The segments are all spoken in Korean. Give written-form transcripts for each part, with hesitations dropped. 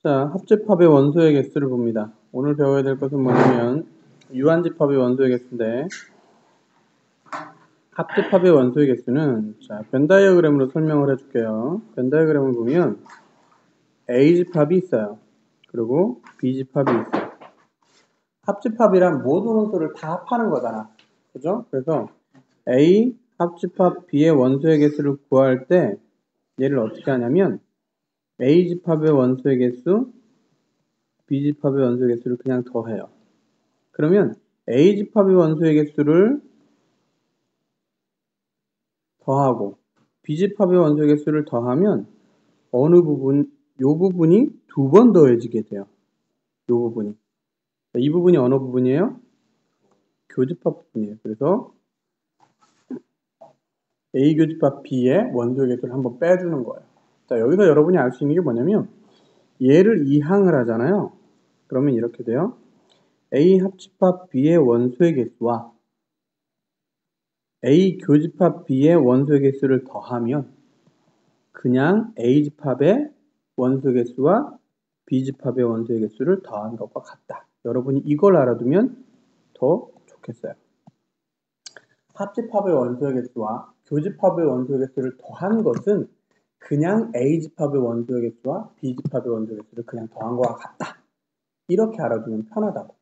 자, 합집합의 원소의 개수를 봅니다. 오늘 배워야 될 것은 뭐냐면 유한집합의 원소의 개수인데, 합집합의 원소의 개수는 자, 벤 다이어그램으로 설명을 해줄게요. 벤 다이어그램을 보면 A집합이 있어요. 그리고 B집합이 있어요. 합집합이란 모든 원소를 다 합하는 거잖아. 그죠? 그래서 A 합집합 B의 원소의 개수를 구할 때 얘를 어떻게 하냐면 A집합의 원소의 개수, B집합의 원소의 개수를 그냥 더해요. 그러면 A집합의 원소의 개수를 더하고 B집합의 원소의 개수를 더하면 어느 부분, 요 부분이 두 번 더해지게 돼요. 요 부분이. 이 부분이 어느 부분이에요? 교집합 부분이에요. 그래서 A 교집합 B의 원소의 개수를 한번 빼주는 거예요. 자, 여기서 여러분이 알 수 있는 게 뭐냐면 얘를 이항을 하잖아요. 그러면 이렇게 돼요. A 합집합 B의 원소의 개수와 A 교집합 B의 원소의 개수를 더하면 그냥 A집합의 원소의 개수와 B집합의 원소의 개수를 더한 것과 같다. 여러분이 이걸 알아두면 더 좋겠어요. 합집합의 원소의 개수와 교집합의 원소의 개수를 더한 것은 그냥 A집합의 원소의 개수와 B집합의 원소의 개수를 그냥 더한 것과 같다. 이렇게 알아두면 편하다고.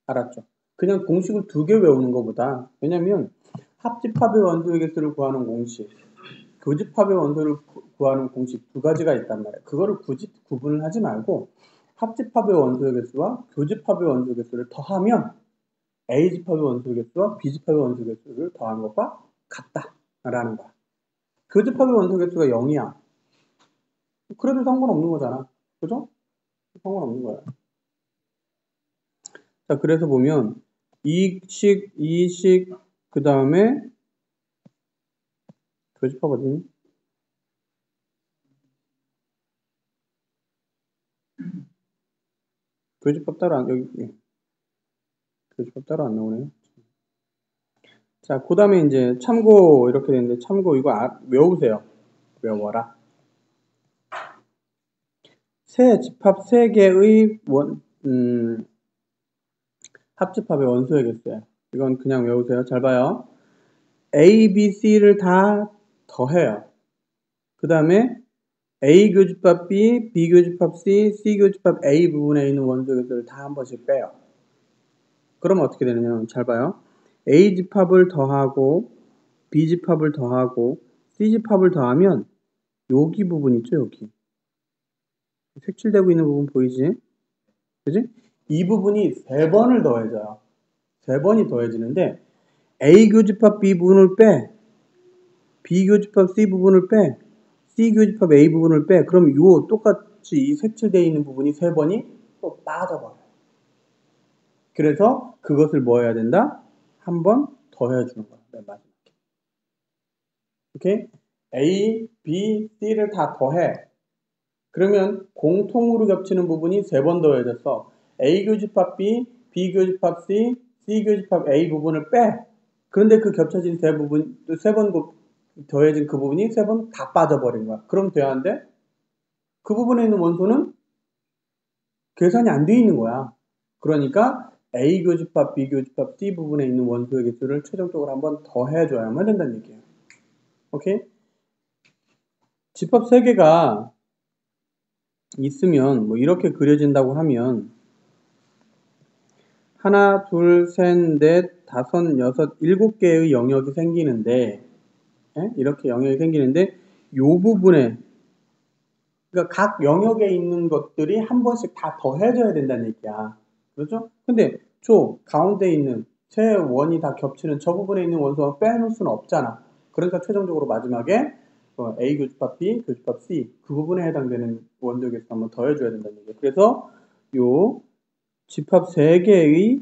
알았죠? 그냥 공식을 두 개 외우는 것보다, 왜냐면 합집합의 원소의 개수를 구하는 공식, 교집합의 원소를 구하는 공식 두 가지가 있단 말이에요. 그거를 굳이 구분을 하지 말고 합집합의 원소의 개수와 교집합의 원소의 개수를 더하면 A집합의 원소의 개수와 B집합의 원소의 개수를 더한 것과 같다라는 거야. 교집합의 원소의 개수가 0이야. 그래도 상관없는 거잖아. 그죠? 상관없는 거야. 자, 그래서 보면 이식, 그 다음에 교집합 어디니? 교집합 따로 안, 여기, 교집합 따로 안 나오네요. 자, 그 다음에 이제 참고 이렇게 되는데, 참고 이거 외우세요. 외워라. 집합 3개의 합집합의 원소의 개수예요. 이건 그냥 외우세요. 잘 봐요. A, B, C를 다 더해요. 그 다음에 A 교집합 B, B 교집합 C, C 교집합 A 부분에 있는 원소의 개수를 다 한 번씩 빼요. 그러면 어떻게 되느냐? 잘 봐요. A 집합을 더하고 B 집합을 더하고 C 집합을 더하면 여기 부분 있죠, 여기. 색칠되고 있는 부분 보이지? 그지? 이 부분이 3번을 더해져요. 3번이 더해지는데 A 교집합 B 부분을 빼, B 교집합 C 부분을 빼, C 교집합 A 부분을 빼. 그럼 요 똑같이 이 색칠되어 있는 부분이 3번이 또 빠져버려요. 그래서 그것을 뭐 해야 된다? 한 번 더해주는 거야. 맨 마지막에. 오케이? A, B, C를 다 더해. 그러면 공통으로 겹치는 부분이 3번 더해졌어. A 교집합 B, B 교집합 C, C 교집합 A 부분을 빼. 그런데 그 겹쳐진 세 부분, 3번 더해진 그 부분이 3번 다 빠져버린 거야. 그럼 돼야 한데? 그 부분에 있는 원소는 계산이 안 돼 있는 거야. 그러니까 A 교집합, B 교집합, C 부분에 있는 원소의 개수를 최종적으로 한번 더해줘야만 된다는 얘기예요. 오케이? 집합 3개가 있으면 뭐 이렇게 그려진다고 하면 하나, 둘, 셋, 넷, 다섯, 여섯, 7개의 영역이 생기는데, 이렇게 영역이 생기는데 요 부분에, 그러니까 각 영역에 있는 것들이 한 번씩 다 더해져야 된다는 얘기야. 그렇죠? 근데 저 가운데 있는 세 원이 다 겹치는 저 부분에 있는 원소가 빼놓을 수는 없잖아. 그러니까 최종적으로 마지막에 A 교집합 B, 교집합 C 그 부분에 해당되는 원소의 개수 한번 더해줘야 된다는 얘기야. 그래서 요 집합 3개의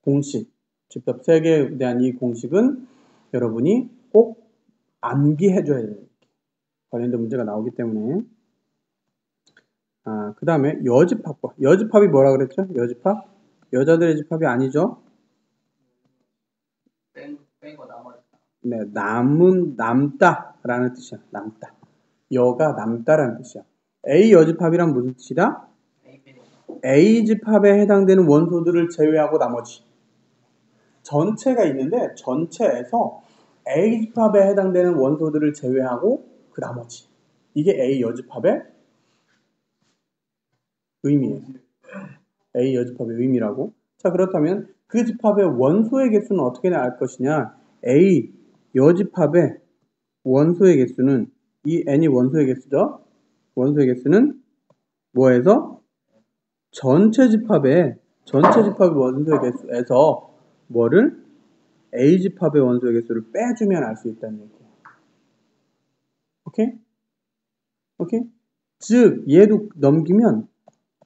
공식, 집합 3개에 대한 이 공식은 여러분이 꼭 암기해줘야 됩니다. 관련된 문제가 나오기 때문에. 그 다음에 여집합과, 여집합이 뭐라 그랬죠? 여집합? 여자들의 집합이 아니죠? 뺀거 남아있다. 네, 남다라는 뜻이야. 남다. 여가 남다라는 뜻이야. A 여집합이란 무슨 뜻이다? A 집합에 해당되는 원소들을 제외하고 나머지 전체가 있는데 전체에서 A 집합에 해당되는 원소들을 제외하고 그 나머지 이게 A 여집합의 의미예요. A 여집합의 의미라고. 자, 그렇다면 그 집합의 원소의 개수는 어떻게 알 것이냐? A 여집합의 원소의 개수는 이 n이 원소의 개수죠. 원소의 개수는 뭐에서? 전체 집합의 원소의 개수에서 뭐를? A 집합의 원소의 개수를 빼주면 알 수 있다는 얘기예요. 오케이? 오케이? 즉 얘도 넘기면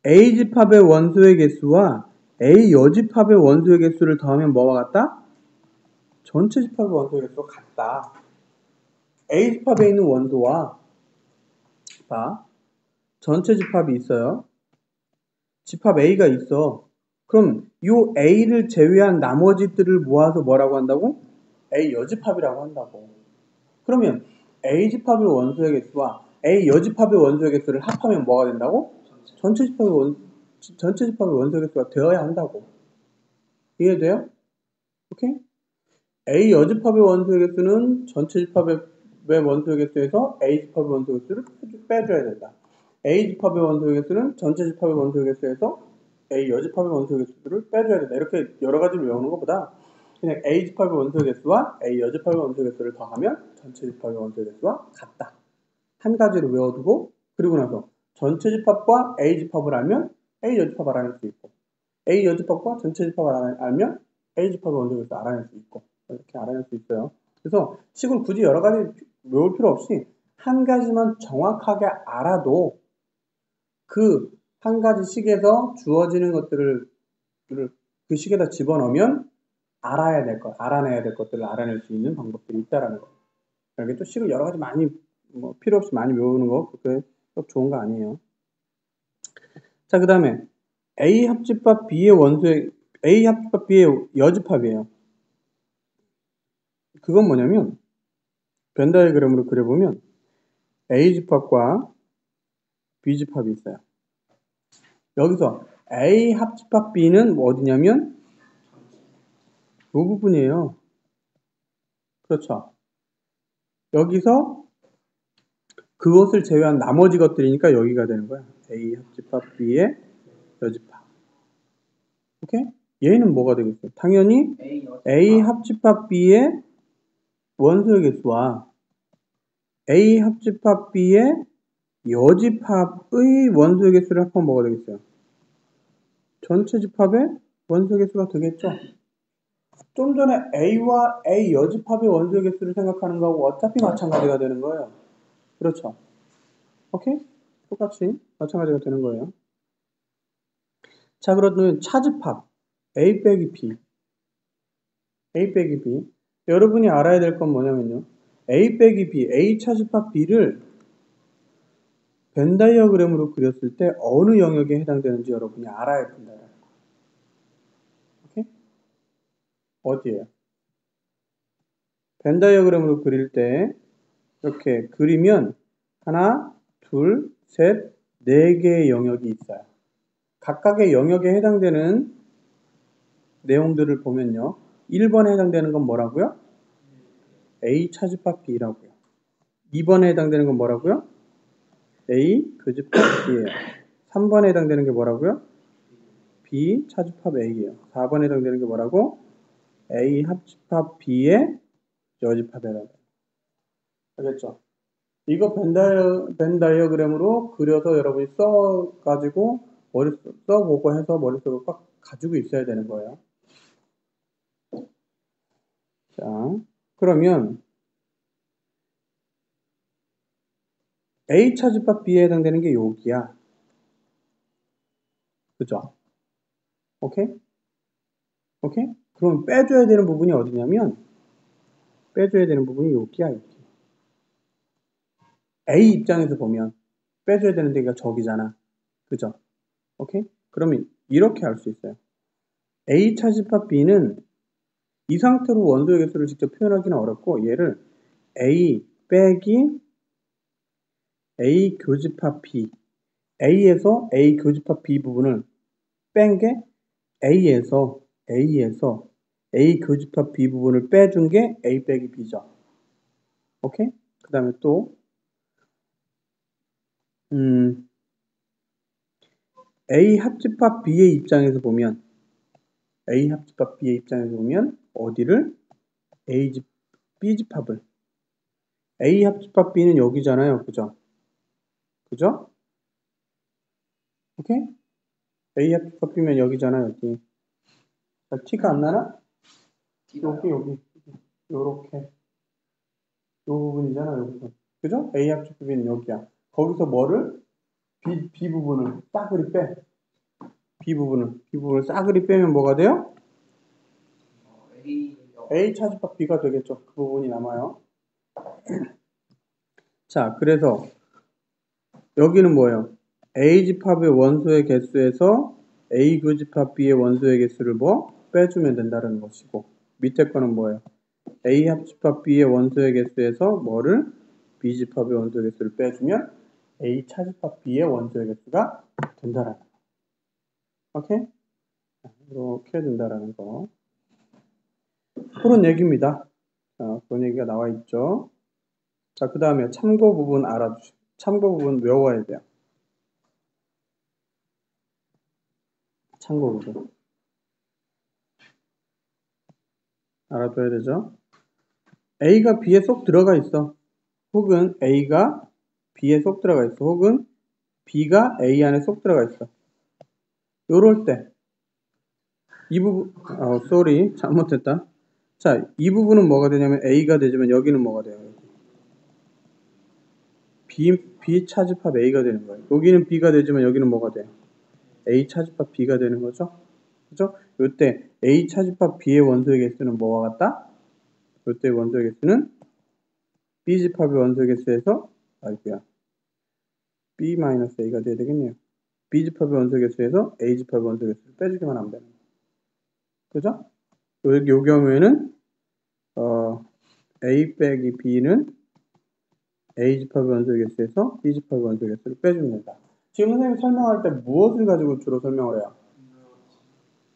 A 집합의 원소의 개수와 A 여집합의 원소의 개수를 더하면 뭐와 같다? 전체 집합의 원소의 개수가 같다. A 집합에 있는 원소와 전체 집합이 있어요. 집합 A가 있어. 그럼 이 A를 제외한 나머지들을 모아서 뭐라고 한다고? A 여집합이라고 한다고. 그러면 A 집합의 원소의 개수와 A 여집합의 원소의 개수를 합하면 뭐가 된다고? 전체 집합의 원소의 개수가 되어야 한다고. 이해돼요? 오케이? A 여집합의 원소의 개수는 전체 집합의 원소의 개수에서 A 집합의 원소의 개수를 빼줘야 된다. A 집합의 원소의 개수는 전체 집합의 원소의 개수에서 A 여집합의 원소의 개수를 빼줘야 된다. 이렇게 여러 가지를 외우는 것보다 그냥 A 집합의 원소의 개수와 A 여집합의 원소의 개수를 더하면 전체 집합의 원소의 개수와 같다. 한 가지를 외워두고 그리고 나서 전체 집합과 A 집합을 알면 A 여집합을 알아낼 수 있고 A 여집합과 전체 집합을 알면 A 집합의 원소의 개수를 알아낼 수 있고 이렇게 알아낼 수 있어요. 그래서 식을 굳이 여러 가지 외울 필요 없이 한 가지만 정확하게 알아도 그 한 가지 식에서 주어지는 것들을 그 식에다 집어넣으면 알아내야 될 것들을 알아낼 수 있는 방법들이 있다라는 거예요. 이렇게 또 식을 여러 가지 많이 필요 없이 많이 외우는 거 그렇게 좋은 거 아니에요. 자, 그 다음에 A 합집합 B의 원소의 A 합집합 B의 여집합이에요. 그건 뭐냐면 벤 다이어그램으로 그려보면 A 집합과 B 집합이 있어요. 여기서 A 합집합 B는 어디냐면 이 부분이에요. 그렇죠. 여기서 그것을 제외한 나머지 것들이니까 여기가 되는 거야. A 합집합 B의 여집합. 오케이? 얘는 뭐가 되겠어요? 당연히 A 합집합 B의 원소의 개수와 A 합집합 B의 여집합의 원소의 개수를 합하면 뭐가 되겠어요? 전체 집합의 원소의 개수가 되겠죠? 좀 전에 A와 A 여집합의 원소의 개수를 생각하는 거하고 어차피 마찬가지가 되는 거예요. 그렇죠? 오케이? 똑같이 마찬가지가 되는 거예요. 자, 그러면 차집합 A 빼기 B A 빼기 B 여러분이 알아야 될 건 뭐냐면요. A 빼기 B, A 차집합 B를 벤 다이어그램으로 그렸을 때 어느 영역에 해당되는지 여러분이 알아야 된다. 오케이? 어디에요? 벤 다이어그램으로 그릴 때 이렇게 그리면 하나, 둘, 셋, 네 개의 영역이 있어요. 각각의 영역에 해당되는 내용들을 보면요. 1번에 해당되는 건 뭐라고요? A 차집합 B라고요. 2번에 해당되는 건 뭐라고요? A 교집합 B예요. 3번에 해당되는 게 뭐라고요? B 차집합 A예요. 4번에 해당되는 게 뭐라고? A 합집합 B의 여집합이라고. 알겠죠? 이거 벤 다이어그램으로 그려서 여러분이 써가지고 써보고 해서 머릿속에 꽉 가지고 있어야 되는 거예요. 자, 그러면 A 차집합 B에 해당되는 게 여기야. 그죠? 오케이? 오케이? 그럼 빼줘야 되는 부분이 어디냐면 빼줘야 되는 부분이 여기야. 여기. A 입장에서 보면 빼줘야 되는 데가 저기잖아. 그죠? 오케이? 그러면 이렇게 할 수 있어요. A 차집합 B는 이 상태로 원소의 개수를 직접 표현하기는 어렵고 얘를 A 빼기 A 교집합 B A에서 A 교집합 B 부분을 뺀 게 A에서 A 교집합 B 부분을 빼준 게 A 빼기 B죠. 오케이? 그 다음에 또 A 합집합 B의 입장에서 보면 어디를? B집합을 A 합집합 B는 여기잖아요. 그죠? 오케이? A 합집합 B면 여기잖아. 여기. 자, 티가 안 나나? 여기 요렇게 요 부분이잖아. 요 부분. 그죠? A 합집합 B는 여기야. 거기서 뭐를? B 부분을 싸그리 빼. B 부분을 싸그리 빼면 뭐가 돼요? A 차집합 B가 되겠죠. 그 부분이 남아요. 자, 그래서 여기는 뭐예요? A 집합의 원소의 개수에서 A 교집합 B의 원소의 개수를 빼주면 된다는 것이고, 밑에 거는 뭐예요? A 합집합 B의 원소의 개수에서 뭐를? B 집합의 원소의 개수를 빼주면 A 차집합 B의 원소의 개수가 된다라는 거. 오케이? 이렇게 된다라는 거. 그런 얘기입니다. 자, 그런 얘기가 나와 있죠. 자, 그 다음에 참고 부분 알아두시고, 참고 부분 외워야 돼요. 참고 부분. 알아둬야 되죠. A가 B에 쏙 들어가 있어. 혹은 A가 B에 쏙 들어가 있어. 혹은 B가 A 안에 쏙 들어가 있어. 요럴 때, 이 부분, sorry, 잘못했다. 자, 이 부분은 뭐가 되냐면 A가 되지만 여기는 뭐가 돼요? B 차집합 A가 되는 거예요. 여기는 B가 되지만 여기는 뭐가 돼요? A 차집합 B가 되는 거죠. 그죠? 요때 A 차집합 B의 원소의 개수는 뭐와 같다? 요때 원소의 개수는 B 집합의 원소의 개수에서 B-A가 돼야 되겠네요. B 집합의 원소의 개수에서 A 집합의 원소의 개수를 빼주기만 하면 되는 거예요. 그죠? 요 경우에는 A 빼기 B는 A 집합의 원소의 개수에서 B 집합의 원소의 개수를 빼주면 된다. 지금 선생님이 설명할 때 무엇을 가지고 주로 설명을 해요?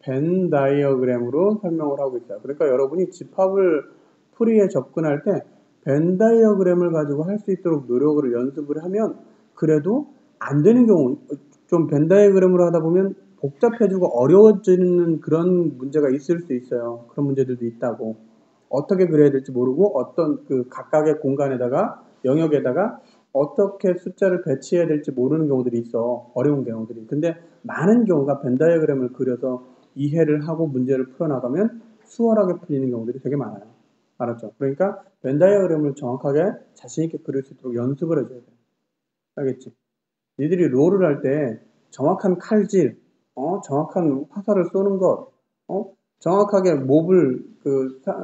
벤 다이어그램으로 설명을 하고 있어요. 그러니까 여러분이 집합을 풀이에 접근할 때 벤 다이어그램을 가지고 할 수 있도록 노력을 연습을 하면 그래도 안 되는 경우, 좀 벤 다이어그램으로 하다 보면 복잡해지고 어려워지는 그런 문제가 있을 수 있어요. 그런 문제들도 있다고. 어떻게 그려야 될지 모르고 어떤 그 각각의 공간에다가 영역에다가 어떻게 숫자를 배치해야 될지 모르는 경우들이 있어. 어려운 경우들이. 근데 많은 경우가 벤 다이어그램을 그려서 이해를 하고 문제를 풀어나가면 수월하게 풀리는 경우들이 되게 많아요. 알았죠? 그러니까 벤 다이어그램을 정확하게 자신있게 그릴 수 있도록 연습을 해줘야 돼. 알겠지? 니들이 롤을 할 때 정확한 칼질, 정확한 화살을 쏘는 것, 정확하게 몹을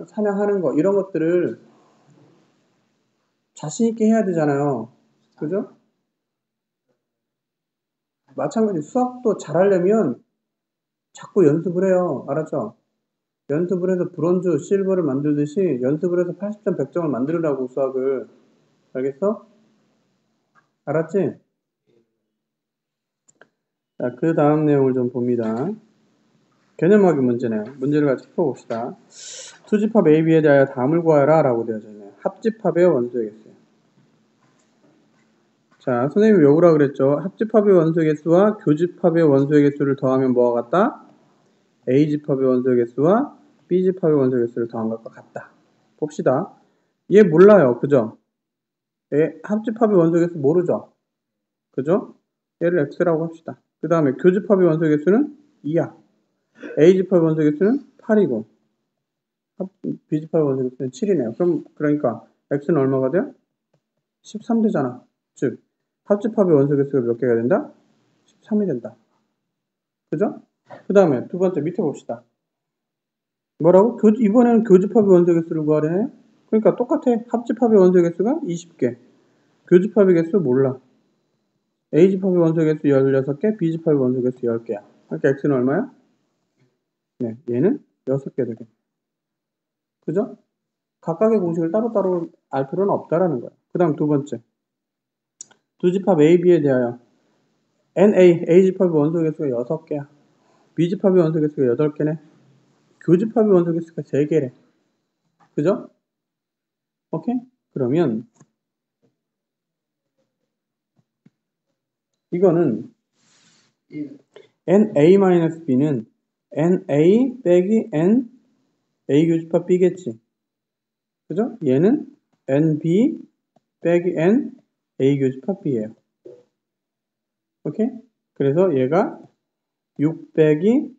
사냥하는 것, 이런 것들을 자신있게 해야 되잖아요. 그죠? 마찬가지 수학도 잘하려면 자꾸 연습을 해요. 알았죠? 연습을 해서 브론즈, 실버를 만들듯이 연습을 해서 80점, 100점을 만들으라고 수학을. 알겠어? 알았지? 자, 그 다음 내용을 좀 봅니다. 개념하기 문제네요. 문제를 같이 풀어봅시다. 투집합 AB에 대하여 다음을 구하여라 라고 되어져 있네요. 합집합의 원소의 개수. 자, 선생님이 외우라 그랬죠. 합집합의 원소의 개수와 교집합의 원소의 개수를 더하면 뭐와 같다? A집합의 원소의 개수와 B집합의 원소의 개수를 더한 것과 같다. 봅시다. 얘 몰라요. 그죠? 합집합의 원소의 개수 모르죠? 그죠? 얘를 X라고 합시다. 그 다음에 교집합의 원소의 개수는 2야. A집합의 원소의 개수는 8이고 B집합의 원소의 개수는 7이네요. 그러니까 X는 얼마가 돼요? 13 되잖아. 즉 합집합의 원소의 개수가 몇 개가 된다? 13이 된다. 그죠? 그 다음에 두 번째 밑에 봅시다. 뭐라고? 이번에는 교집합의 원소의 개수를 구하래. 그러니까 똑같아. 합집합의 원소의 개수가 20개. 교집합의 개수 몰라. A집합의 원소의 개수 16개, B집합의 원소의 개수 10개야. 그러니까 X는 얼마야? 네, 얘는 6개 되겠네. 그죠? 각각의 공식을 따로따로 알 필요는 없다라는 거야. 그 다음 두 번째. 두 집합 A, B에 대하여 A집합의 원소 개수가 6개야. B집합의 원소 개수가 8개네. 교집합의 원소 개수가 3개래. 그죠? 오케이? 그러면 이거는 NA-B는 NA 빼기 N A 교집합 B겠지. 그죠? 얘는 NB 빼기 N A 교집합 B예요. 오케이? 그래서 얘가 6 빼기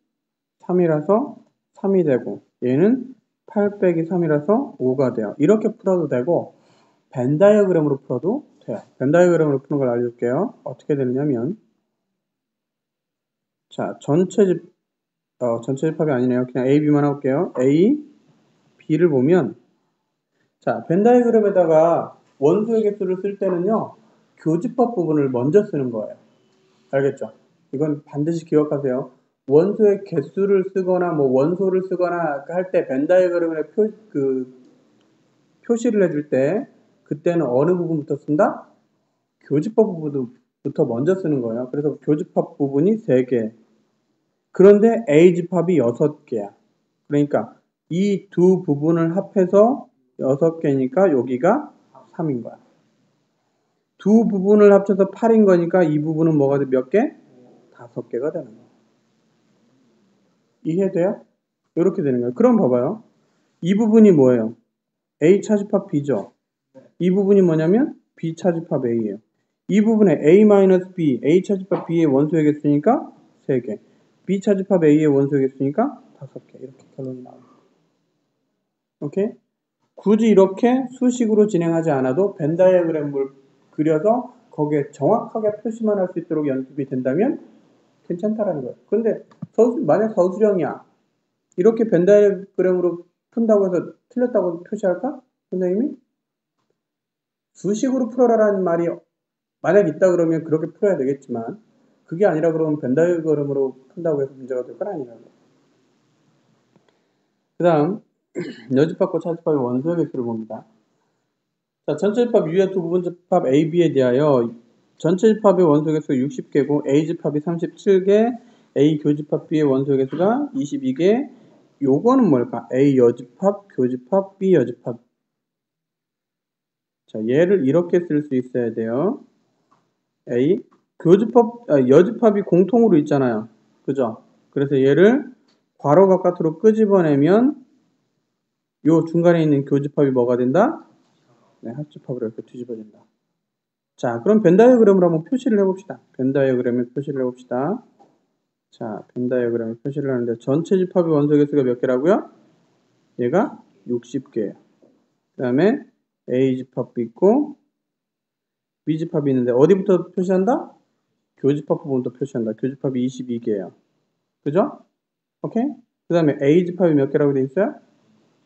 3이라서 3이 되고 얘는 8 빼기 3이라서 5가 돼요. 이렇게 풀어도 되고 벤 다이어그램으로 풀어도 돼요. 벤 다이어그램으로 푸는 걸 알려줄게요. 어떻게 되느냐면 자, 전체 집합이 아니네요. 그냥 A, B만 해볼게요. A, B를 보면 자, 벤 다이어그램에다가 원소의 개수를 쓸 때는요. 교집합 부분을 먼저 쓰는 거예요. 알겠죠? 이건 반드시 기억하세요. 원소의 개수를 쓰거나 뭐 원소를 쓰거나 할 때 벤 다이어그램에 표시를 해줄 때 그때는 어느 부분부터 쓴다? 교집합 부분부터 먼저 쓰는 거예요. 그래서 교집합 부분이 3개. 그런데 A집합이 6개야. 그러니까 이 두 부분을 합해서 6개니까 여기가 3인 거야. 두 부분을 합쳐서 8인 거니까 이 부분은 뭐가 돼? 몇 개? 5개가 되는 거야. 이해돼요? 이렇게 되는 거예요. 그럼 봐봐요. 이 부분이 뭐예요? A 차집합 B죠. 이 부분이 뭐냐면 B 차집합 A예요. 이 부분에 A-B, A 차집합 B의 원소의 개수니까 3개. B 차집합 A의 원소의 개수니까 5개. 이렇게 결론이 나옵니다. 오케이? 굳이 이렇게 수식으로 진행하지 않아도 벤 다이어그램을 그려서 거기에 정확하게 표시만 할 수 있도록 연습이 된다면 괜찮다라는 거예요. 근데 만약 서술형이야. 이렇게 벤 다이어그램으로 푼다고 해서 틀렸다고 표시할까? 선생님이? 수식으로 풀어라라는 말이 만약 있다 그러면 그렇게 풀어야 되겠지만 그게 아니라 그러면 벤 다이어그램으로 푼다고 해서 문제가 될 건 아니라고. 그 다음 여집합과 차집합의 원소의 개수를 봅니다. 자, 전체 집합 유의 두 부분 집합 A, B에 대하여 전체 집합의 원소 개수가 60개고 A 집합이 37개, A 교집합 B의 원소 개수가 22개. 요거는 뭘까? A 여집합, 교집합, B 여집합. 자, 얘를 이렇게 쓸 수 있어야 돼요. A 여집합이 공통으로 있잖아요. 그죠? 그래서 얘를 괄호 바깥으로 끄집어내면 요 중간에 있는 교집합이 뭐가 된다? 네, 합집합으로 이렇게 뒤집어진다. 자, 그럼 벤 다이어그램으로 한번 표시를 해봅시다. 벤 다이어그램에 표시를 해봅시다. 자, 벤 다이어그램에 표시를 하는데 전체 집합의 원소 개수가 몇 개라고요? 얘가 60개예요. 그 다음에 A 집합이 있고 B 집합이 있는데 어디부터 표시한다? 교집합 부분부터 표시한다. 교집합이 22개예요. 그죠? 오케이? 그 다음에 A 집합이 몇 개라고 되어 있어요?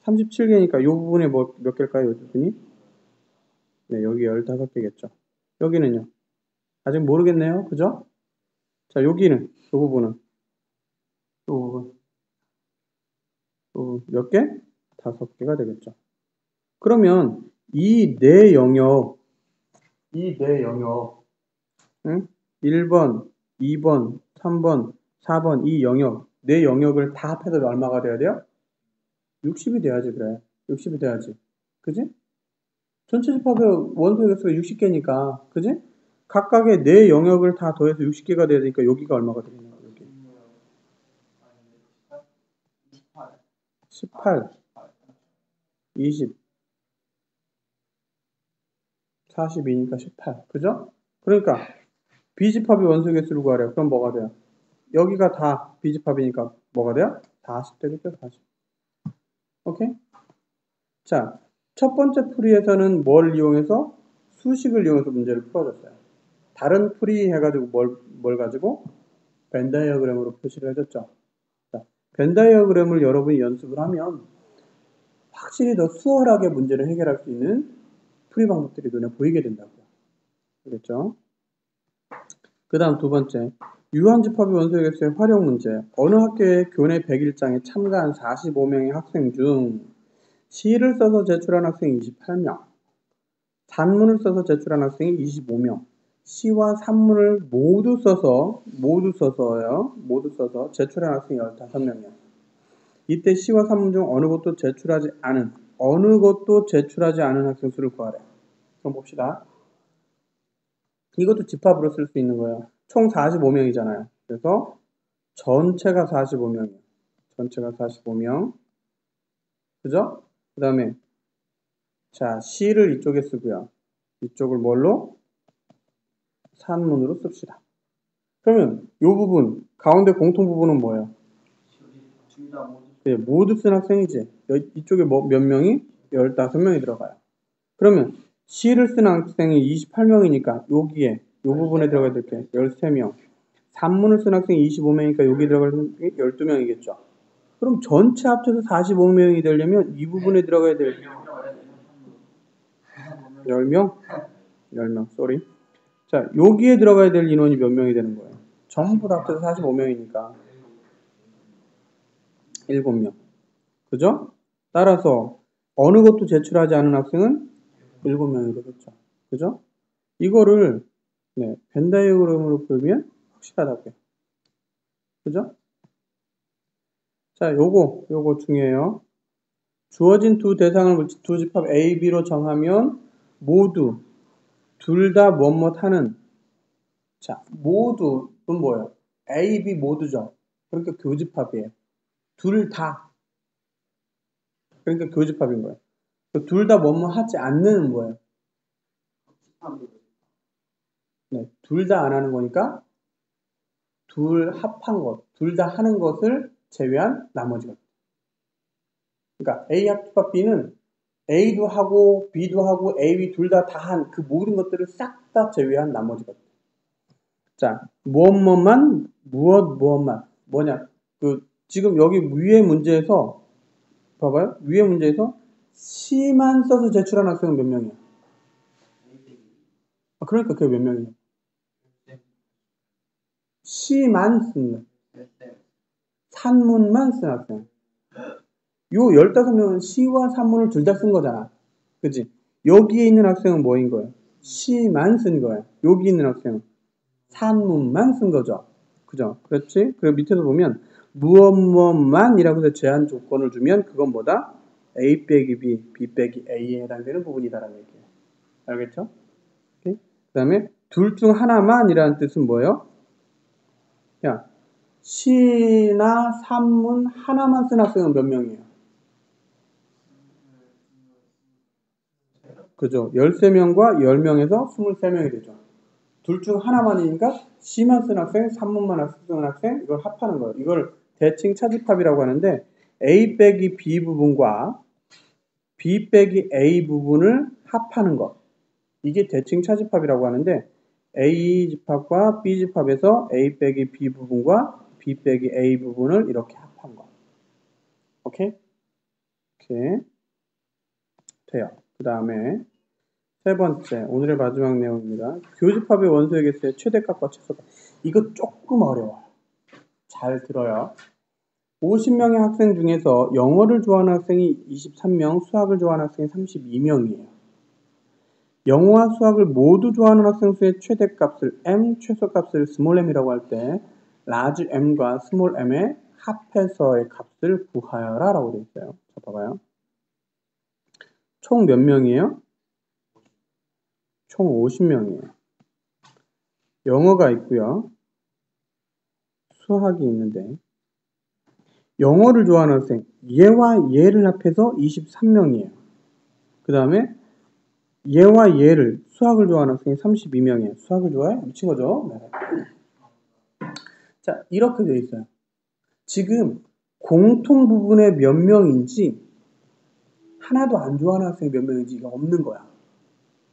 37개니까 이 부분에 몇 개일까요? 이 부분이? 네, 여기 15개겠죠. 여기는요? 아직 모르겠네요. 그죠? 자, 여기는, 이 부분은. 이 부분. 몇 개? 5개가 되겠죠. 그러면 이 네 영역, 응? 1번, 2번, 3번, 4번 이 영역, 네 영역을 다 합해서 얼마가 돼야 돼요? 60이 돼야지, 그래. 60이 돼야지. 그지? 전체 집합의 원소 개수가 60개니까, 그지? 각각의 네 영역을 다 더해서 60개가 돼야 되니까 여기가 얼마가 되겠냐, 여기. 18, 20, 42니까 18. 그죠? 그러니까 B집합의 원소 개수를 구하래요. 그럼 뭐가 돼요? 여기가 다 B집합이니까 뭐가 돼요? 40 되겠죠? 40. 오케이? 자, 첫 번째 풀이에서는 뭘 이용해서? 수식을 이용해서 문제를 풀어줬어요. 다른 풀이 해가지고 뭘 가지고? 벤 다이어그램으로 표시를 해줬죠. 자, 벤 다이어그램을 여러분이 연습을 하면 확실히 더 수월하게 문제를 해결할 수 있는 풀이 방법들이 눈에 보이게 된다고요. 알겠죠? 그 다음 두 번째, 유한집합의 원소의 개수의 활용 문제. 어느 학교의 교내 100일장에 참가한 45명의 학생 중 시를 써서 제출한 학생이 28명, 산문을 써서 제출한 학생이 25명. C와 산문을 모두 써서요. 모두 써서 제출한 학생이 15명이요. 이때 C와 산문 중 어느 것도 제출하지 않은 학생 수를 구하래. 그럼 봅시다. 이것도 집합으로 쓸 수 있는 거예요. 총 45명이잖아요. 그래서 전체가 45명이에요. 전체가 45명. 그죠? 그 다음에 자, C를 이쪽에 쓰고요. 이쪽을 뭘로? 산문으로 씁시다. 그러면 이 부분, 가운데 공통 부분은 뭐예요? 네, 모두 쓴 학생이지. 이쪽에 몇 명이? 15명이 들어가요. 그러면 C를 쓴 학생이 28명이니까 여기에 이 부분에 들어가야 될 게 13명. 산문을 쓴 학생이 25명이니까 여기 들어갈 게 12명이겠죠. 그럼 전체 합쳐서 45명이 되려면 이 부분에 들어가야 될 10명? 10명, 쏘리. 자, 여기에 들어가야 될 인원이 몇 명이 되는 거예요? 전부 다 합쳐서 45명이니까 7명. 그죠? 따라서 어느 것도 제출하지 않은 학생은 7명이 되겠죠. 그죠? 이거를 벤 다이어그램으로 보면 확실하다고요. 그죠? 자, 요거 중요해요. 주어진 두 대상을 두 집합 A, B로 정하면 모두 둘 다 뭐뭐 하는. 자, 모두는 뭐예요? A, B 모두죠. 그러니까 교집합이에요. 둘 다. 그러니까 교집합인 거예요. 둘 다 뭐뭐 하지 않는 뭐예요? 네, 둘 다 안 하는 거니까 둘 합한 것, 둘 다 하는 것을 제외한 나머지 것. 그러니까 A 합집합 B는 A도 하고 B도 하고 A, B 둘 다 한 그 모든 것들을 싹 다 제외한 나머지 것. 자, 무엇만 뭐냐? 지금 여기 위에 문제에서 봐봐요. 위에 문제에서 C만 써서 제출한 학생은 몇 명이야? 그러니까 그게 몇 명이야? C만 쓴 산문만 쓴 학생. 요 15명은 C와 산문을 둘 다 쓴 거잖아. 그치? 여기에 있는 학생은 뭐인 거예요? C만 쓴 거예요. 여기 있는 학생은 산문만 쓴 거죠. 그죠? 그렇지? 그리고 밑에서 보면 무엇만이라고 해서 제한 조건을 주면 그건 뭐다? A 빼기 B, B 빼기 A에 해당되는 부분이다라는 얘기예요. 알겠죠? 그 다음에 둘 중 하나만이라는 뜻은 뭐예요? 야, C나 산문 하나만 쓴 학생은 몇 명이에요? 그죠? 13명과 10명에서 23명이 되죠. 둘 중 하나만이니까 C만 쓴 학생, 산문만 쓴 학생 이걸 합하는 거예요. 이걸 대칭 차집합이라고 하는데 A 빼기 B 부분과 B 빼기 A 부분을 합하는 것. 이게 대칭 차집합이라고 하는데 A 집합과 B 집합에서 A 빼기 B 부분과 B 빼기 A 부분을 이렇게 합한 것. 오케이? 이렇게 돼요. 그 다음에 세 번째, 오늘의 마지막 내용입니다. 교집합의 원소의 개수의 최대값과 최소값. 이거 조금 어려워요. 잘 들어요. 50명의 학생 중에서 영어를 좋아하는 학생이 23명, 수학을 좋아하는 학생이 32명이에요. 영어와 수학을 모두 좋아하는 학생 수의 최대값을 M, 최소값을 small m이라고 할 때 large M과 small m의 합해서의 값을 구하여라 라고 되어 있어요. 자, 봐봐요. 총 몇 명이에요? 총 50명이에요. 영어가 있고요. 수학이 있는데 영어를 좋아하는 학생 얘와 얘를 합해서 23명이에요. 그 다음에 얘와 얘를 수학을 좋아하는 학생이 32명이에요. 수학을 좋아해? 미친 거죠? 네. 자, 이렇게 되어 있어요. 지금 공통 부분의 몇 명인지 하나도 안 좋아하는 학생이 몇 명인지가 없는 거야.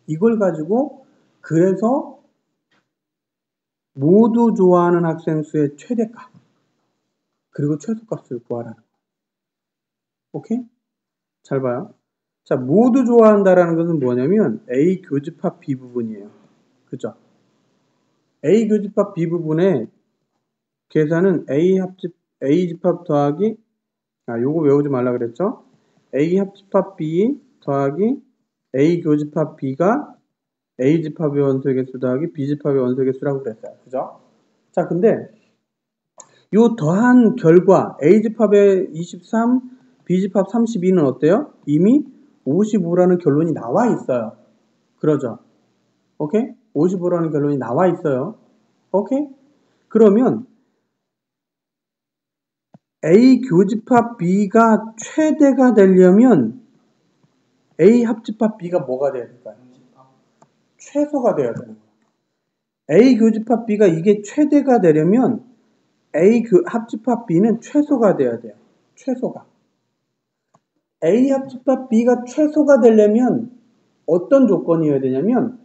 이걸 가지고 그래서 모두 좋아하는 학생 수의 최대값 그리고 최소값을 구하라는 거야. 오케이? 잘 봐요. 자, 모두 좋아한다라는 것은 뭐냐면 A 교집합 B 부분이에요. 그죠? A 교집합 B 부분의 계산은 A 집합 더하기 요거 외우지 말라 그랬죠? A 합집합 B 더하기 A 교집합 B가 A 집합의 원소의 개수 더하기 B 집합의 원소의 개수라고 그랬어요. 그죠? 자, 근데 요 더한 결과 A 집합의 23, B 집합 32는 어때요? 이미 55라는 결론이 나와 있어요. 그러죠? 오케이? 55라는 결론이 나와 있어요. 오케이? 그러면 A 교집합 B가 최대가 되려면 A 합집합 B가 뭐가 돼야 될까요? 최소가 돼야 되는 거예요. A 교집합 B가 이게 최대가 되려면 A 합집합 B는 최소가 돼야 돼요. 최소가. A 합집합 B가 최소가 되려면 어떤 조건이어야 되냐면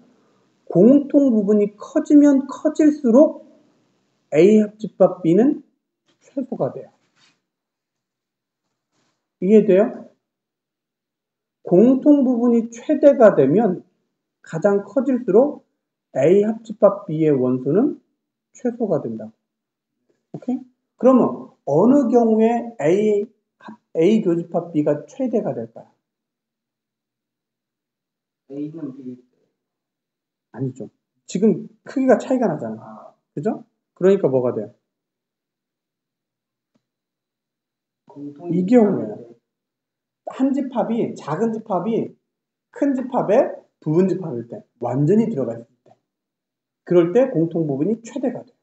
공통 부분이 커지면 커질수록 A 합집합 B는 최소가 돼요. 이해돼요? 공통 부분이 최대가 되면 가장 커질수록 A 합집합 B의 원소는 최소가 된다. 오케이? 그러면 어느 경우에 A 교집합 B가 최대가 될까요? A는 B. 아니죠. 지금 크기가 차이가 나잖아. 그죠? 그러니까 뭐가 돼요? 이 경우에요. 한 집합이, 작은 집합이 큰 집합에 부분 집합일 때, 완전히 들어가 있을 때, 그럴 때 공통 부분이 최대가 돼요.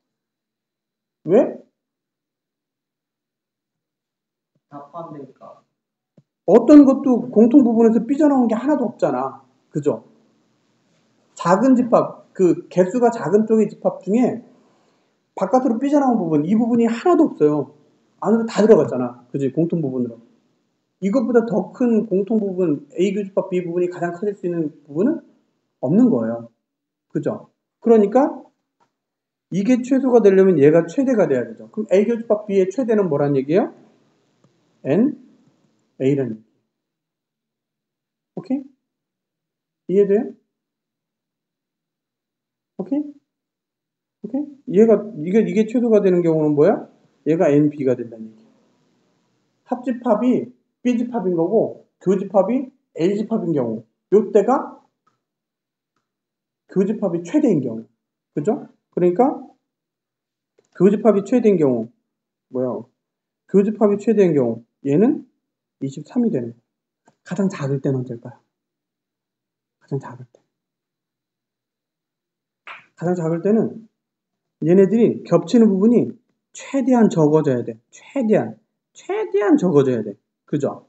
왜? 다 포함되니까. 어떤 것도 공통 부분에서 삐져나온 게 하나도 없잖아. 그죠? 작은 집합, 그 개수가 작은 쪽의 집합 중에 바깥으로 삐져나온 부분, 이 부분이 하나도 없어요. 안으로 다 들어갔잖아. 그지? 공통 부분으로. 이것보다 더 큰 공통 부분, A 교집합 B 부분이 가장 커질 수 있는 부분은 없는 거예요. 그죠? 그러니까 이게 최소가 되려면 얘가 최대가 돼야 되죠. 그럼 A 교집합 B의 최대는 뭐란 얘기예요? N, A라는 얘기예요. 오케이? 이해돼요? 오케이? 오케이? 이게 최소가 되는 경우는 뭐야? 얘가 N, B가 된다는 얘기예요. 합집합이 B집합인 거고, 교집합이 A집합인 경우, 요때가 교집합이 최대인 경우. 그죠? 그러니까, 교집합이 최대인 경우, 교집합이 최대인 경우, 얘는 23이 되는 거예요. 가장 작을 때는 어떨까요? 가장 작을 때. 가장 작을 때는 얘네들이 겹치는 부분이 최대한 적어져야 돼. 최대한 적어져야 돼. 그죠?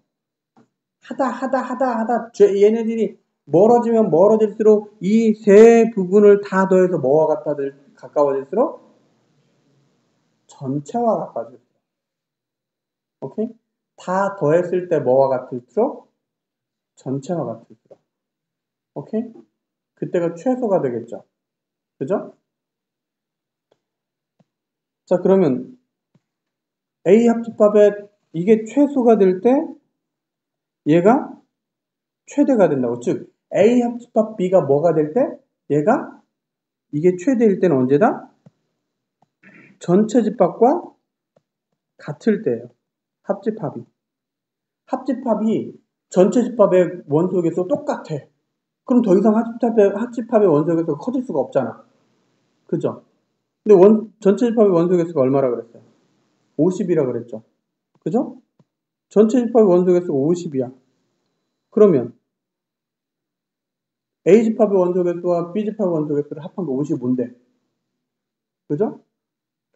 하다. 얘네들이 멀어지면 멀어질수록 이 세 부분을 다 더해서 뭐와 가까워질수록 전체와 가까워질수록. 오케이? 다 더했을 때 뭐와 같을수록 전체와 같을수록. 오케이? 그때가 최소가 되겠죠. 그죠? 자, 그러면 A 합집합에 이게 최소가 될 때 얘가 최대가 된다고. 즉, A 합집합 B가 뭐가 될 때 얘가 이게 최대일 때는 언제다? 전체 집합과 같을 때예요. 합집합이 전체 집합의 원소에서 똑같아. 그럼 더 이상 합집합의 원소에서 커질 수가 없잖아. 그죠? 근데 전체 집합의 원소개수가 얼마라 그랬어요? 50이라 그랬죠. 그죠? 전체 집합의 원소개수가 50이야. 그러면 A 집합의 원소개수와 B 집합의 원소개수를 합한 게 55인데, 그죠?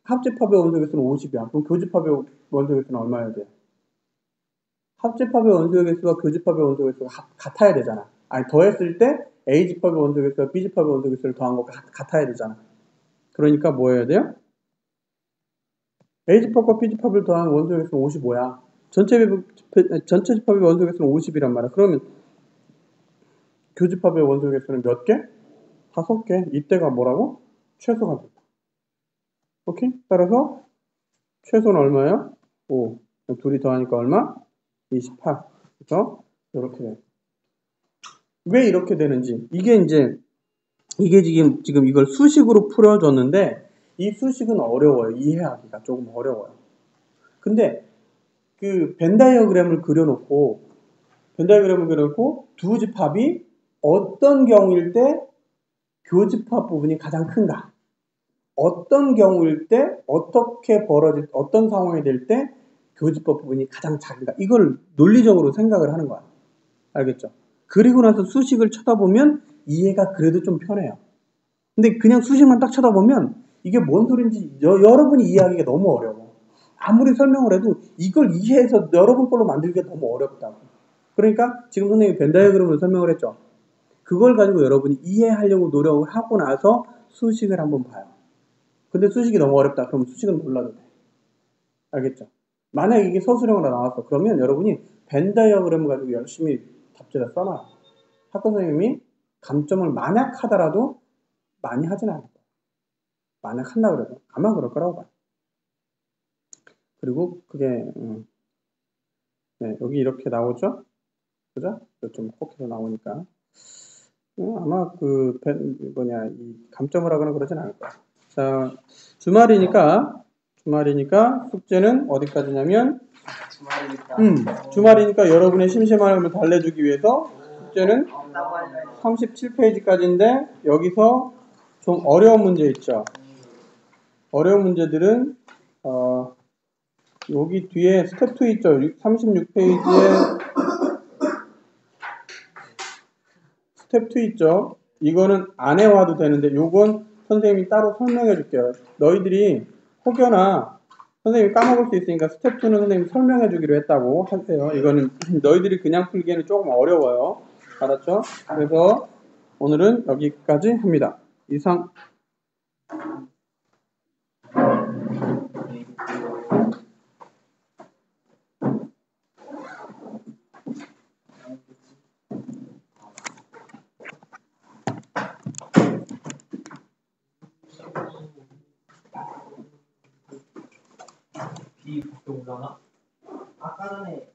합집합의 원소개수는 50이야. 그럼 교집합의 원소개수는 얼마여야 돼요? 합집합의 원소개수와 교집합의 원소개수가 같아야 되잖아. 아니, 더했을 때 A 집합의 원소개수와 B 집합의 원소개수를 더한 거가 같아야 되잖아. 그러니까 뭐 해야 돼요? A 집합과 B 집합을 더한 원소의 개수는 55야. 전체 집합의 원소의 개수는 50이란 말이야. 그러면 교집합의 원소의 개수는 몇 개? 5개. 이때가 뭐라고? 최소가 된다. 오케이? 따라서 최소는 얼마예요? 5. 둘이 더하니까 얼마? 28. 그래서 이렇게 돼요. 왜 이렇게 되는지. 이게 지금 이걸 수식으로 풀어줬는데 이 수식은 어려워요. 이해하기가 조금 어려워요. 근데 그 벤 다이어그램을 그려놓고 두 집합이 어떤 경우일 때 교집합 부분이 가장 큰가? 어떤 경우일 때 어떻게 어떤 상황이 될 때 교집합 부분이 가장 작은가? 이걸 논리적으로 생각을 하는 거야. 알겠죠? 그리고 나서 수식을 쳐다보면 이해가 그래도 좀 편해요. 근데 그냥 수식만 딱 쳐다보면 이게 뭔 소린지 여러분이 이해하기가 너무 어려워. 아무리 설명을 해도 이걸 이해해서 여러분 걸로 만들기가 너무 어렵다고. 그러니까 지금 선생님이 벤 다이어그램으로 설명을 했죠. 그걸 가지고 여러분이 이해하려고 노력을 하고 나서 수식을 한번 봐요. 근데 수식이 너무 어렵다. 그러면 수식은 몰라도 돼. 알겠죠? 만약 이게 서술형으로 나왔어. 그러면 여러분이 벤 다이어그램 가지고 열심히 답지를 써놔요. 학교 선생님이 감점을 만약 하더라도 많이 하진 않을 거예요. 만약 한다 그래도 아마 그럴 거라고 봐요. 그리고 그게 네, 여기 이렇게 나오죠? 그죠? 좀 콕해서 나오니까 아마 이 감점을 하거나 그러진 않을 거야. 자, 주말이니까 숙제는 어디까지냐면 주말이니까 여러분의 심심함을 달래주기 위해서 숙제는 37페이지까지인데 여기서 좀 어려운 문제 있죠. 어려운 문제들은 여기 뒤에 스텝 2 있죠. 36페이지에 스텝 2 있죠. 이거는 안 해와도 되는데 요건 선생님이 따로 설명해 줄게요. 너희들이 혹여나 선생님이 까먹을 수 있으니까 스텝 2는 선생님이 설명해 주기로 했다고 하세요. 이거는 너희들이 그냥 풀기에는 조금 어려워요. 알았죠? 그래서 오늘은 여기까지 합니다. 이상. 비 올라나? 아까 전에